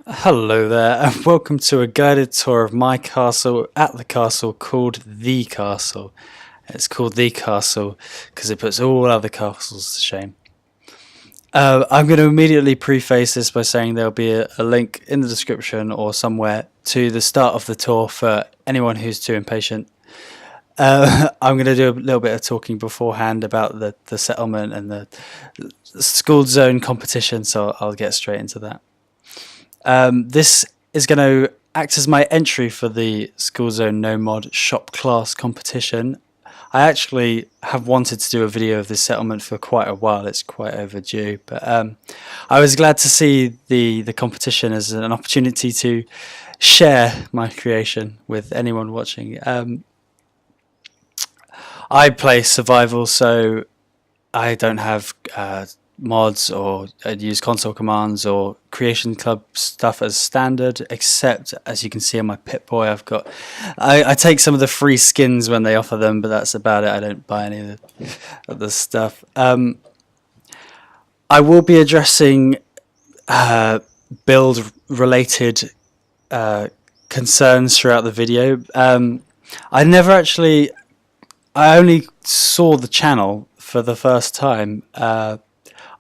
Hello there, and welcome to a guided tour of my castle at the castle called The Castle. It's called The Castle because it puts all other castles to shame. I'm going to immediately preface this by saying there'll be a link in the description or somewhere to the start of the tour for anyone who's too impatient. I'm going to do a little bit of talking beforehand about the settlement and the Skooled Zone competition, so I'll get straight into that. This is going to act as my entry for the Skooled Zone No Mod shop class competition. I actually have wanted to do a video of this settlement for quite a while. It's quite overdue, but I was glad to see the competition as an opportunity to share my creation with anyone watching. I play survival, so I don't have mods or use console commands or creation club stuff as standard, except as you can see on my Pip-Boy, I take some of the free skins when they offer them, but that's about it. I don't buy any of the stuff. I will be addressing build related concerns throughout the video. I only saw the channel for the first time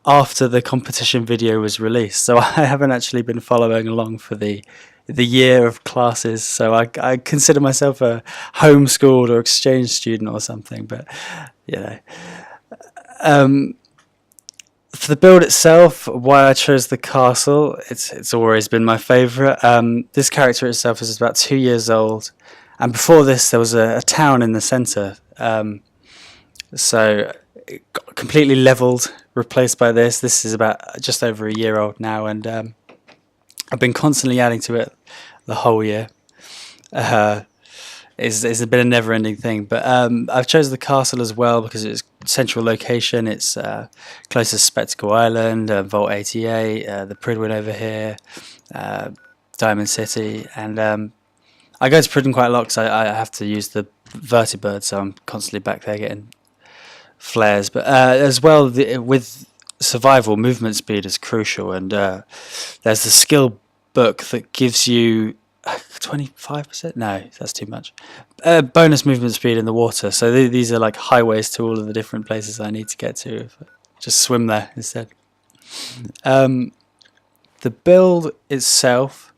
after the competition video was released, so I haven't actually been following along for the year of classes, so I consider myself a homeschooled or exchange student or something, but you know. For the build itself, why I chose the castle, it's always been my favourite. This character itself is about 2 years old, and before this there was a town in the centre, so it got completely levelled, replaced by this. This is about just over a year old now, and I've been constantly adding to it the whole year. It's been a never-ending thing, but I've chosen the castle as well because it's central location. It's close to Spectacle Island, Vault 88, the Pridwin over here, Diamond City, and I go to Pridwin quite a lot because I have to use the vertibird, so I'm constantly back there getting flares. But as well, with survival, movement speed is crucial, and there's the skill book that gives you 25%. No, that's too much. Bonus movement speed in the water. So these are like highways to all of the different places I need to get to. If I just swim there instead. The build itself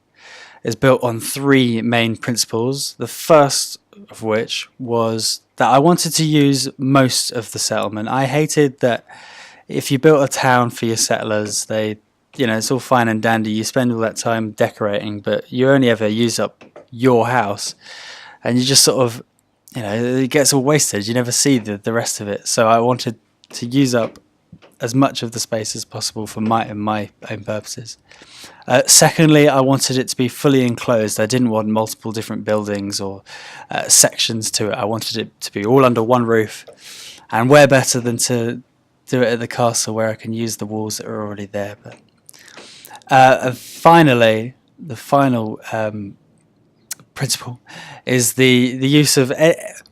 is built on 3 main principles. The first of which was that I wanted to use most of the settlement. I hated that if you built a town for your settlers, it's all fine and dandy. You spend all that time decorating, but you only ever use up your house, and you just sort of, it gets all wasted. You never see the rest of it. So I wanted to use up as much of the space as possible for my own purposes. Secondly, I wanted it to be fully enclosed. I didn't want multiple different buildings or sections to it. I wanted it to be all under one roof, and where better than to do it at the castle where I can use the walls that are already there. But and finally, the final principle is the use of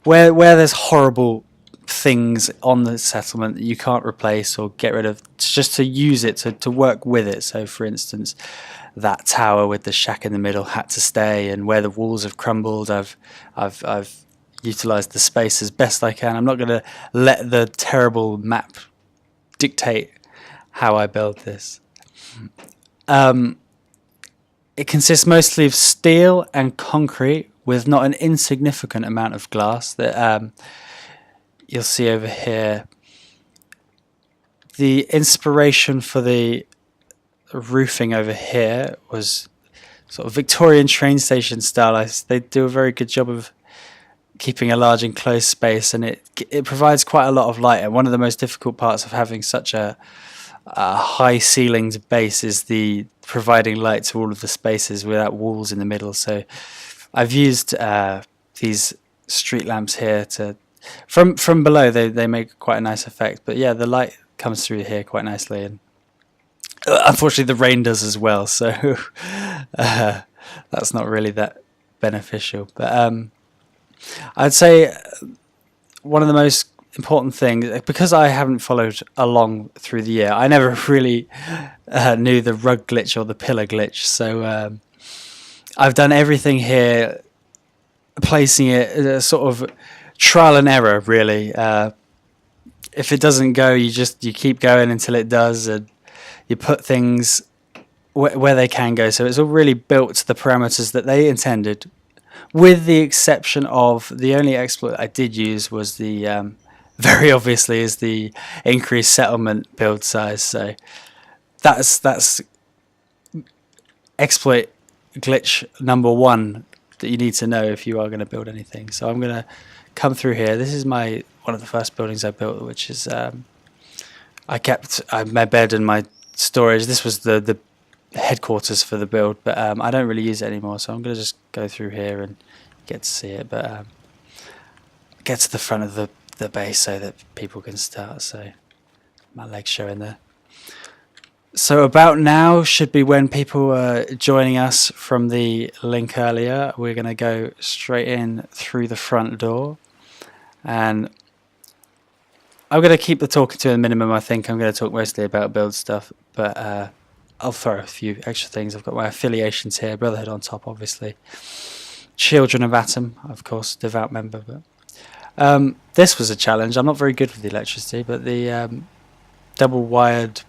where there's horrible things on the settlement that you can't replace or get rid of, just to use it to work with it. So for instance, that tower with the shack in the middle had to stay, and where the walls have crumbled, I've utilized the space as best I can. I'm not going to let the terrible map dictate how I build this. It consists mostly of steel and concrete with not an insignificant amount of glass that you'll see over here. The inspiration for the roofing over here was sort of Victorian train station style. They do a very good job of keeping a large enclosed space, and it provides quite a lot of light. And one of the most difficult parts of having such a high ceilinged base is the providing light to all of the spaces without walls in the middle. So I've used these street lamps here to from below. They make quite a nice effect, but yeah, the light comes through here quite nicely, and unfortunately the rain does as well, so that's not really that beneficial. But I'd say one of the most important thing, because I haven't followed along through the year, I never really knew the rug glitch or the pillar glitch. So I've done everything here, placing it sort of trial and error, really. If it doesn't go, you keep going until it does, and you put things where they can go. So it's all really built to the parameters that they intended, with the exception of the only exploit I did use was the very obviously is the increased settlement build size. So that's exploit glitch number one that you need to know if you are going to build anything. So I'm going to come through here. This is one of the first buildings I built, which is I kept my bed and my storage. This was the headquarters for the build, but I don't really use it anymore, so I'm going to just go through here and get to see it, but get to the front of the base so that people can start. So my legs showing there. So about now should be when people are joining us from the link earlier. We're going to go straight in through the front door, and I'm going to keep the talking to a minimum. I think I'm going to talk mostly about build stuff, but I'll throw a few extra things. I've got my affiliations here, Brotherhood on top, obviously. Children of Atom, of course, devout member. But this was a challenge. I'm not very good with the electricity, but the double-wired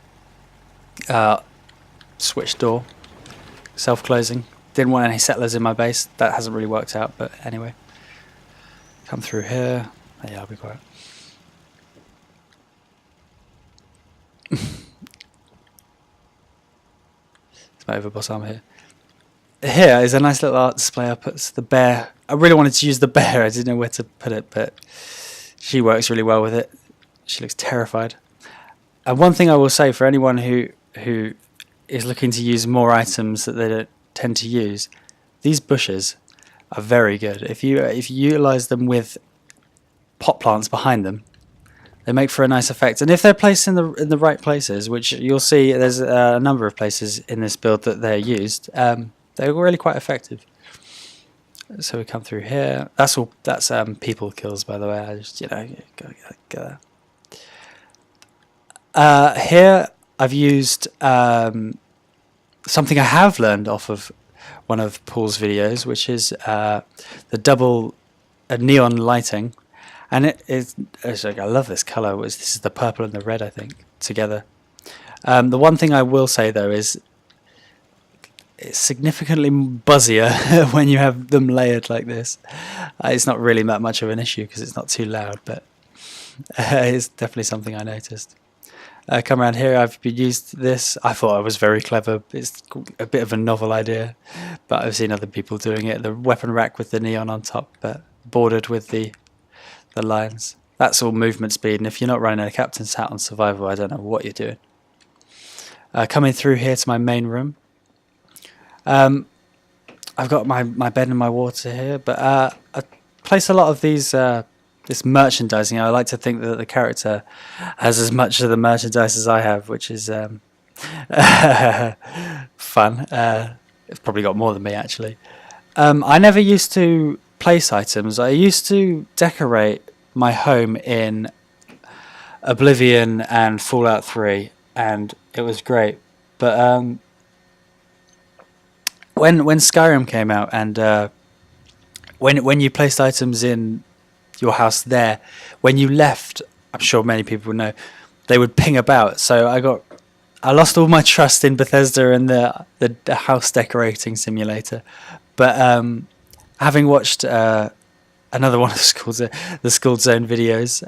switch door, self-closing. Didn't want any settlers in my base. That hasn't really worked out, but anyway. Come through here. Oh, yeah, I'll be quiet. It's my overboss armor here. Here is a nice little art display. I put the bear. I really wanted to use the bear. I didn't know where to put it, but she works really well with it. She looks terrified. And one thing I will say for anyone who is looking to use more items that they don't tend to use, these bushes are very good. If you utilize them with pot plants behind them, they make for a nice effect. And if they're placed in the right places, which you'll see, there's a number of places in this build that they're used. They're really quite effective. So we come through here. That's people kills, by the way. I just go here I've used something I have learned off of one of Paul's videos, which is the double neon lighting, and it's like, I love this color. This is the purple and the red, I think, together. The one thing I will say though is it's significantly buzzier when you have them layered like this. It's not really that much of an issue because it's not too loud, but it's definitely something I noticed. Come around here, I've used this. I thought I was very clever. It's a bit of a novel idea, but I've seen other people doing it. The weapon rack with the neon on top, but bordered with the lines. That's all movement speed, and if you're not running a captain's hat on survival, I don't know what you're doing. Coming through here to my main room. I've got my bed and my water here, but I place a lot of these this merchandising. I like to think that the character has as much of the merchandise as I have, which is fun. It's probably got more than me, actually. I never used to place items. I used to decorate my home in Oblivion and Fallout 3, and it was great. But when Skyrim came out, and when you placed items in your house there, when you left, I'm sure many people know, they would ping about. So I lost all my trust in Bethesda and the house decorating simulator. But having watched another one of the Skooled Zone videos,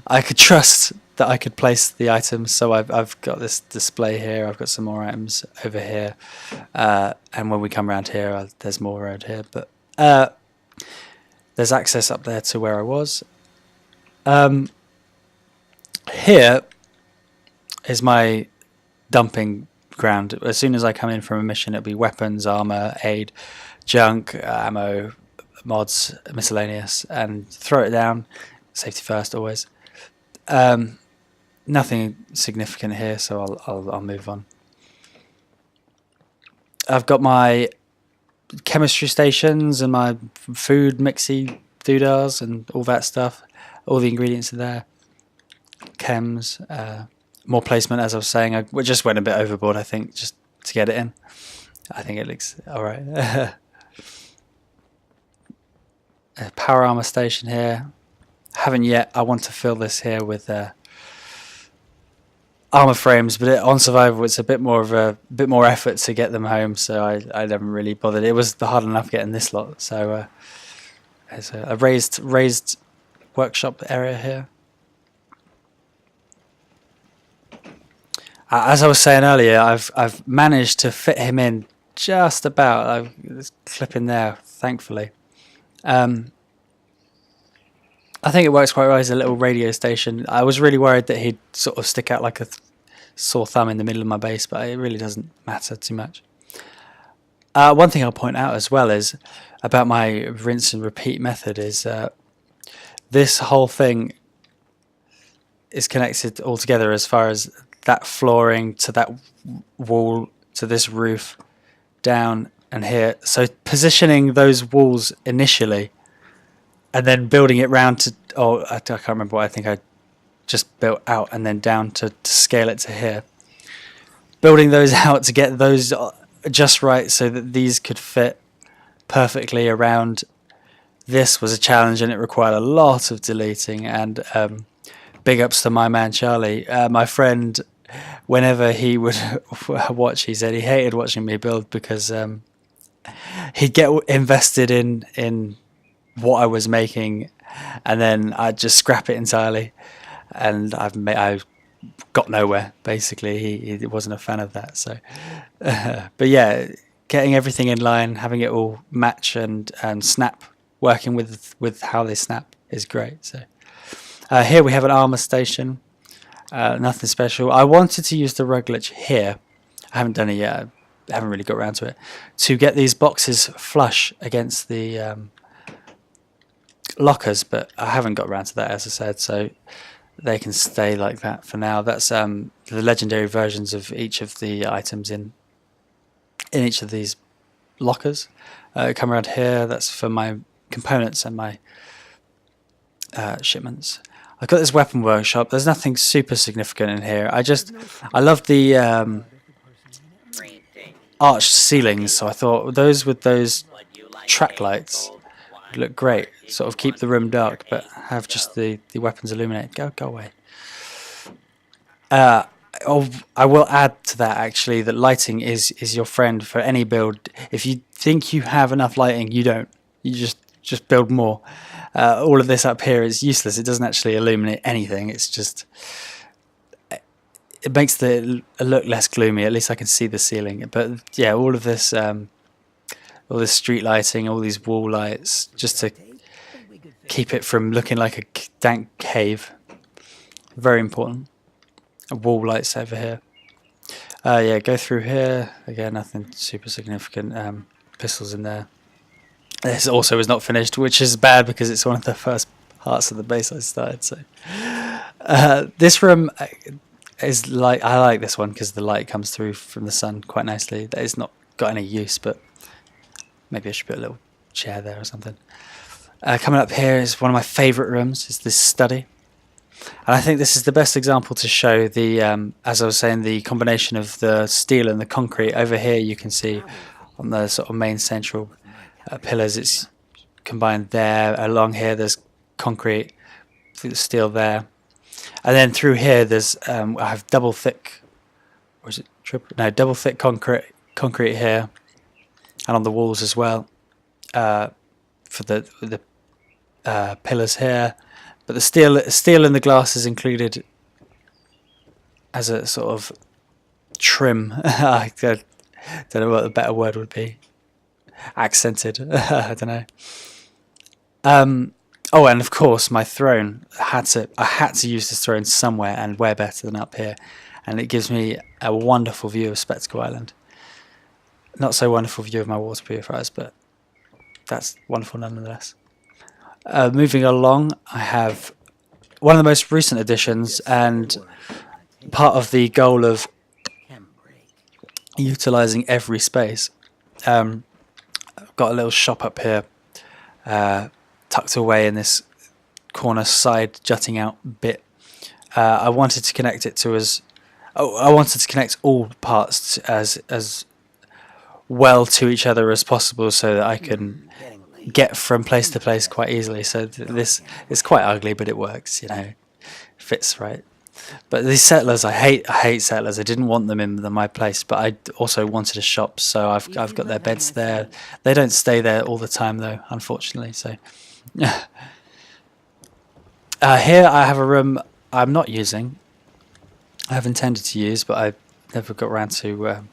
I could trust that I could place the items. So I've got this display here. I've got some more items over here, and when we come around here, there's more around here. But there's access up there to where I was. Here is my dumping ground. As soon as I come in from a mission, it'll be weapons, armor, aid, junk, ammo, mods, miscellaneous, and throw it down. Safety first, always. Nothing significant here, so I'll move on. I've got my chemistry stations and my food mixy doodahs and all that stuff. all the ingredients are there. Chems, more placement, as I was saying. We just went a bit overboard, I think, just to get it in. I think it looks all right. A power armor station here. Haven't yet. I want to fill this here with armor frames, but on survival it's a bit more effort to get them home, so I haven't really bothered. It was hard enough getting this lot, so there's a raised workshop area here. As I was saying earlier, I've managed to fit him in just about. There's a clip in there, thankfully. I think it works quite well as a little radio station. I was really worried that he'd sort of stick out like a sore thumb in the middle of my base, but it really doesn't matter too much. One thing I'll point out as well is about my rinse and repeat method is this whole thing is connected all together as far as that flooring to that wall to this roof down and here. So positioning those walls initially and then building it round to, I can't remember what I think I just built out and then down to scale it to here. Building those out to get those just right so that these could fit perfectly around this was a challenge, and it required a lot of deleting. And big ups to my man Charlie. My friend, whenever he would watch, he said he hated watching me build because he'd get invested in what I was making, and then I'd just scrap it entirely, and I got nowhere. Basically, he wasn't a fan of that. So, but yeah, getting everything in line, having it all match and snap, working with how they snap is great. So here we have an armor station. Nothing special. I wanted to use the rug glitch here. I haven't done it yet. I haven't really got around to it. To get these boxes flush against the lockers, but I haven't got around to that, as I said, so they can stay like that for now. That's the legendary versions of each of the items in each of these lockers. Come around here, that's for my components and my shipments. I've got this weapon workshop. There's nothing super significant in here. I love the arched ceilings, so I thought those with those track lights would look great. Sort of keep the room dark, but have just the weapons illuminate. Go away. I will add to that actually that lighting is your friend for any build. If you think you have enough lighting, you don't. You just build more. All of this up here is useless. It doesn't actually illuminate anything. It's just it makes it look less gloomy. At least I can see the ceiling. But yeah, all this street lighting, all these wall lights, just to keep it from looking like a dank cave. Very important. Wall lights over here. Yeah, go through here. Again, nothing super significant. Pistols in there. This also is not finished, which is bad because it's one of the first parts of the base I started. So this room is like, I like this one because the light comes through from the sun quite nicely. It's not got any use, but maybe I should put a little chair there or something. Coming up here is one of my favourite rooms. Is this study, and I think this is the best example to show the, as I was saying, the combination of the steel and the concrete. Over here, you can see on the sort of main central pillars, it's combined there. Along here, there's concrete, steel there, and then through here, there's I have double thick, or is it triple? No, double thick concrete here, and on the walls as well. For the pillars here, but the steel and the glass is included as a sort of trim. I don't know what the better word would be. Accented. I don't know. Oh, and of course my throne. I had to use this throne somewhere, and where better than up here? And it gives me a wonderful view of Spectacle Island. Not so wonderful view of my water purifiers, but that's wonderful nonetheless. Moving along, I have one of the most recent additions, and part of the goal of utilising every space. I've got a little shop up here, tucked away in this corner side jutting out bit. I wanted to connect it to I wanted to connect all parts as well to each other as possible, so that I can get from place to place quite easily. So this is quite ugly, but it works. Fits right. But these settlers, I hate settlers. I didn't want them in my place, but I also wanted a shop, so I've got their beds there. They don't stay there all the time though, unfortunately. So here I have a room I'm not using. I have intended to use, but I never got around to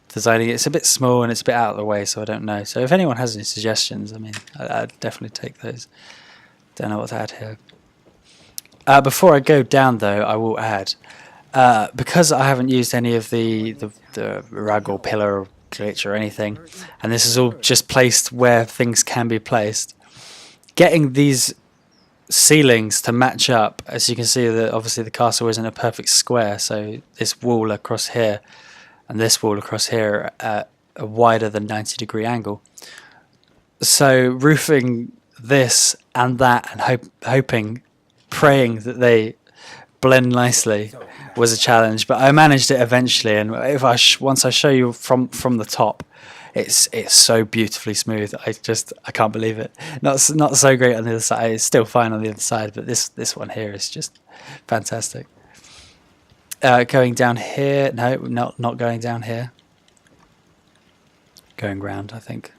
designing it. It's a bit small and it's a bit out of the way, so I don't know. So if anyone has any suggestions, I mean, I'd definitely take those. Don't know what to add here. Before I go down, though, I will add, because I haven't used any of the rug or pillar or glitch or anything, and this is all just placed where things can be placed, getting these ceilings to match up, as you can see, that obviously the castle isn't a perfect square, so this wall across here and this wall across here are a wider than 90-degree angle. So roofing this and that and praying that they blend nicely was a challenge, but I managed it eventually. And if once I show you from the top, it's so beautifully smooth. I can't believe it. Not so great on the other side. It's still fine on the other side, but this one here is just fantastic. Going down here, no, not going down here. Going round, I think.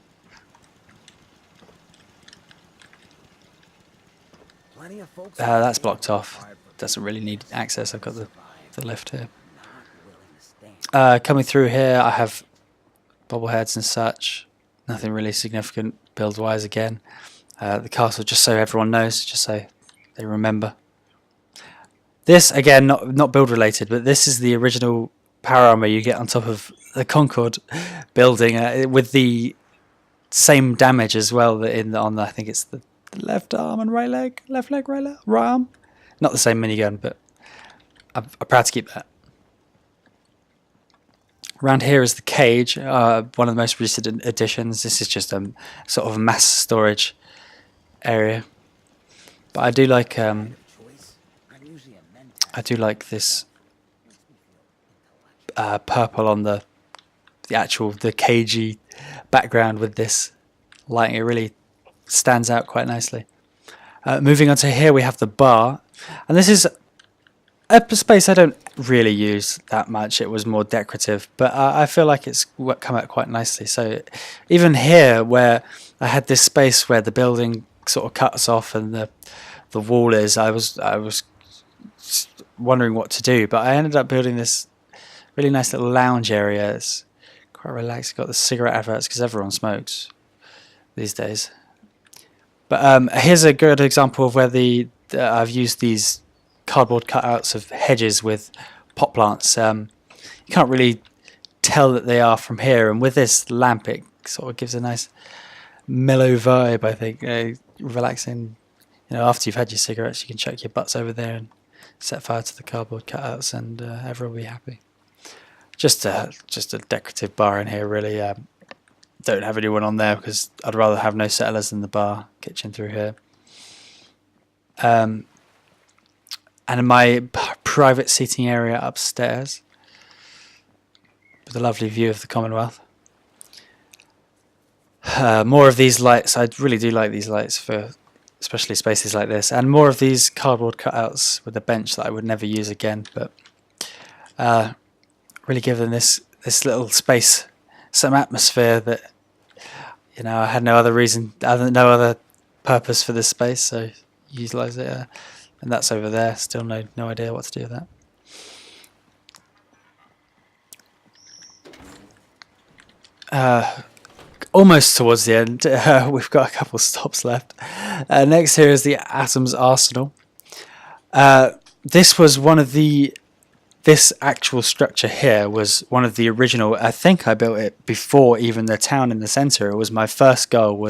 That's blocked off. Doesn't really need access. I've got the lift here. Coming through here, I have bobbleheads and such. Nothing really significant build-wise again. The castle, just so everyone knows, just so they remember. This, again, not build-related, but this is the original power armor you get on top of the Concorde building, with the same damage as well on I think it's the left arm and right leg, left leg, right arm. Not the same minigun, but I'm proud to keep that. Around here is the cage, one of the most recent additions. This is just a sort of mass storage area, but I do like this purple on the cagey background with this lighting. It really stands out quite nicely. Moving on to here, we have the bar, and this is a space I don't really use that much. It was more decorative, but I feel like it's come out quite nicely. So even here, where I had this space where the building sort of cuts off and the wall is, I was wondering what to do, but I ended up building this really nice little lounge area. It's quite relaxed. Got the cigarette adverts because everyone smokes these days. But here's a good example of where I've used these cardboard cutouts of hedges with pot plants. You can't really tell that they are from here, and with this lamp it sort of gives a nice mellow vibe, I think. Relaxing. After you've had your cigarettes, you can chuck your butts over there and set fire to the cardboard cutouts, and everyone will be happy. Just a decorative bar in here, really. Don't have anyone on there because I'd rather have no settlers in the bar kitchen through here. And in my private seating area upstairs, with a lovely view of the Commonwealth. More of these lights. I really do like these lights for especially spaces like this, and more of these cardboard cutouts with a bench that I would never use again, but really giving this little space some atmosphere that I had no other reason, no other purpose for this space, so utilize it. And that's over there. Still no idea what to do with that. Almost towards the end. We've got a couple stops left. Next here is the Atoms Arsenal. This was this actual structure here was one of the original. I think I built it before even the town in the center. It was my first goal.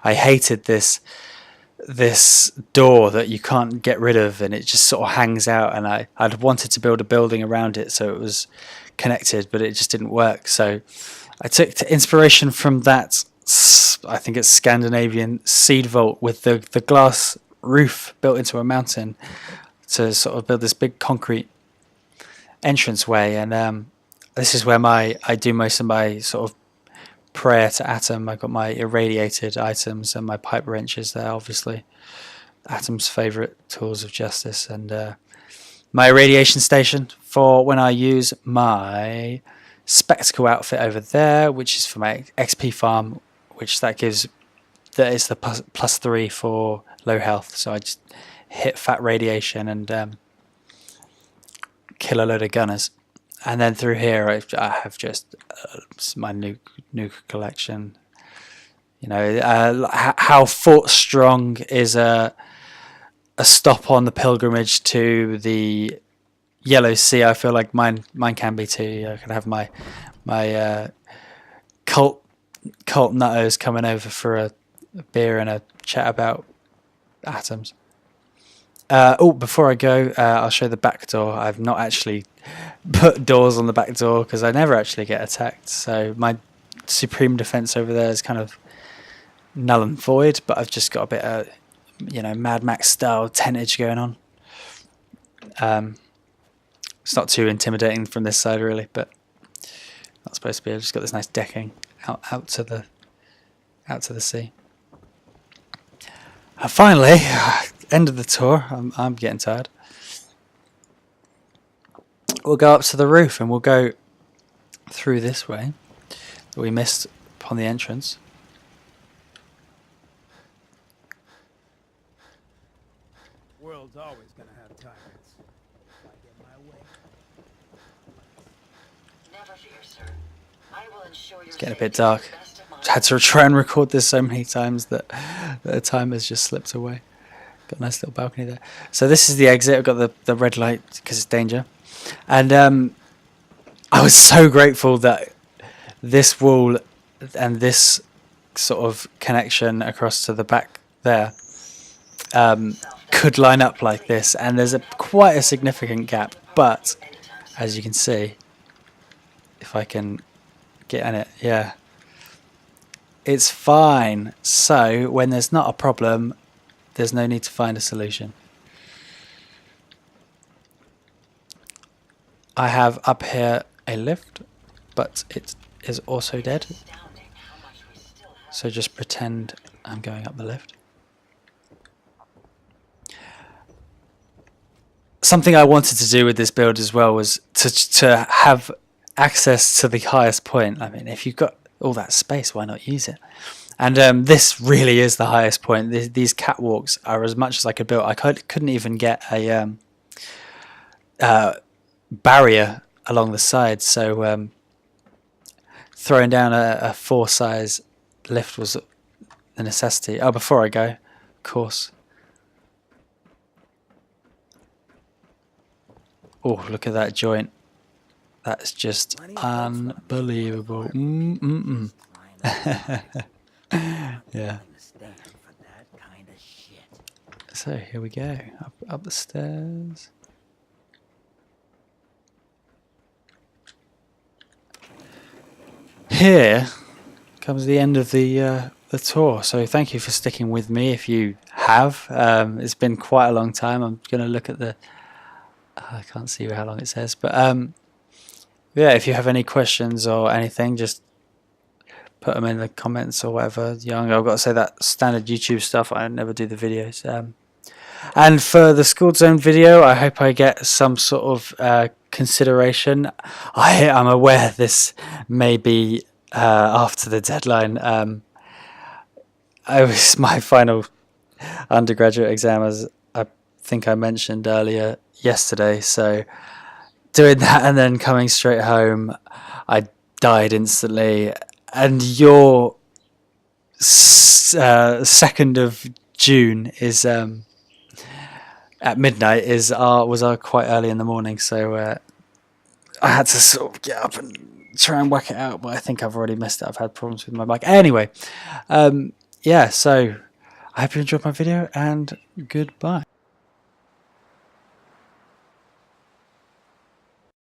I hated this door that you can't get rid of, and it just sort of hangs out, and I'd wanted to build a building around it so it was connected, but it just didn't work. So I took inspiration from that, I think it's Scandinavian seed vault with the glass roof built into a mountain to sort of build this big concrete entranceway, and this is where I do most of my sort of prayer to Atom. I've got my irradiated items and my pipe wrenches there, obviously Atom's favourite tools of justice, and my irradiation station for when I use my spectacle outfit over there, which is for my XP farm, which that is the +3 for low health, so I just hit fat radiation and kill a load of gunners. And then through here I have just my nuke collection. You know, how Fort Strong is a stop on the pilgrimage to the Yellow Sea. I feel like mine can be too. I can have my cult nuttos coming over for a beer and a chat about atoms. Before I go, I'll show the back door. I've not actually put doors on the back door because I never actually get attacked. So my supreme defense over there is kind of null and void. But I've just got a bit of, you know, Mad Max style tentage going on. It's not too intimidating from this side really, but not supposed to be. I've just got this nice decking out to the sea. And finally, end of the tour. I'm getting tired. We'll go up to the roof and we'll go through this way that we missed upon the entrance. World's always gonna have tyrants. If I get my way. Never fear, sir. I will ensure It's getting a bit dark. I had to try and record this so many times that the time has just slipped away. Got a nice little balcony there. So this is the exit. I've got the red light because it's danger. And I was so grateful that this wall and this sort of connection across to the back there could line up like this. And there's quite a significant gap. But as you can see, if I can get in it, yeah, it's fine. So when there's not a problem, there's no need to find a solution. I have up here a lift, but it is also dead. So just pretend I'm going up the lift. Something I wanted to do with this build as well was to have access to the highest point. I mean, if you've got all that space, why not use it? And this really is the highest point. These catwalks are as much as I could build. I couldn't even get a barrier along the side, so throwing down a 4 size lift was a necessity. Oh, before I go, of course. Oh, look at that joint. That's just unbelievable. Yeah. So here we go, up the stairs. Here comes the end of the tour. So thank you for sticking with me. If you have, it's been quite a long time. I'm going to look at the. I can't see how long it says, but yeah. If you have any questions or anything, just put them in the comments or whatever. Young, I've got to say that standard YouTube stuff. I never do the videos. And for the Skooled Zone video, I hope I get some sort of consideration. I'm aware this may be after the deadline. It was my final undergraduate exam, as I think I mentioned earlier yesterday. So doing that and then coming straight home, I died instantly. And your 2nd of June is at midnight was quite early in the morning, so I had to sort of get up and try and work it out, but I think I've already missed it. I've had problems with my bike. Anyway, yeah, so I hope you enjoyed my video, and goodbye.